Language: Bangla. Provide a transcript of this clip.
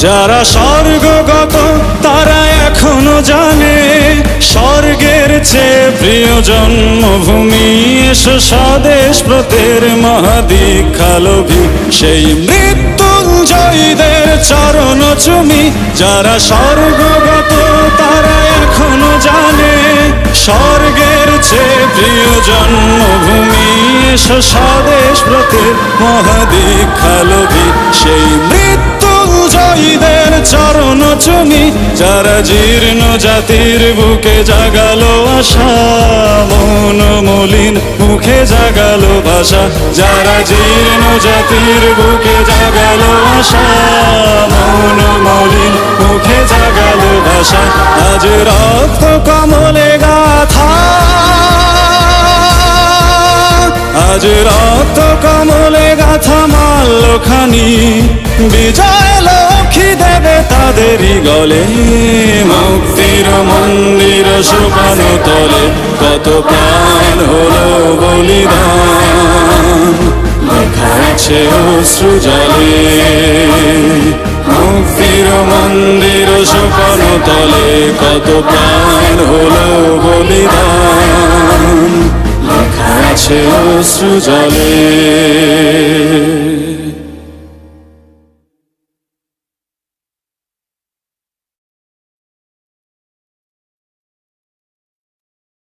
যারা স্বর্গগত তারা এখনো জানে স্বর্গের চেয়ে প্রিয় জন্মভূমি। এসো স্বদেশ ব্রতের মহাদীক্ষালোভী সেই মৃত্যুঞ্জয়ীদের চরণ চুমি। যারা স্বর্গগত তারা এখনো জানে স্বর্গের চেয়ে প্রিয় জন্মভূমি। এসো স্বদেশ ব্রতের মহাদীক্ষালোভী সেই মৃত্যুঞ্জয়ীদের চরণ চুমি। যারা জীর্ণ জাতির বুকে জাগালো আশা মন মলিন মুখে জাগালো ভাষা। যারা জীর্ণ জাতির বুকে জাগালো আশা মন মলিন মুখে জাগালো ভাষা। আজ রক্ত কমলে গাথা, আজ রক্ত কমলে গাথা মাল্যখানি বিজয় লক্ষ্মী দেবে তাদেরই গলে। মুক্তির মন্দির সোপান তলে কত প্রাণ হলো বলিদান, লেখা আছে অশ্রু জলে। মুক্তির মন্দির সোপান তলে কত প্রাণ হলো বলিদান, লেখা আছে অশ্রু জলে।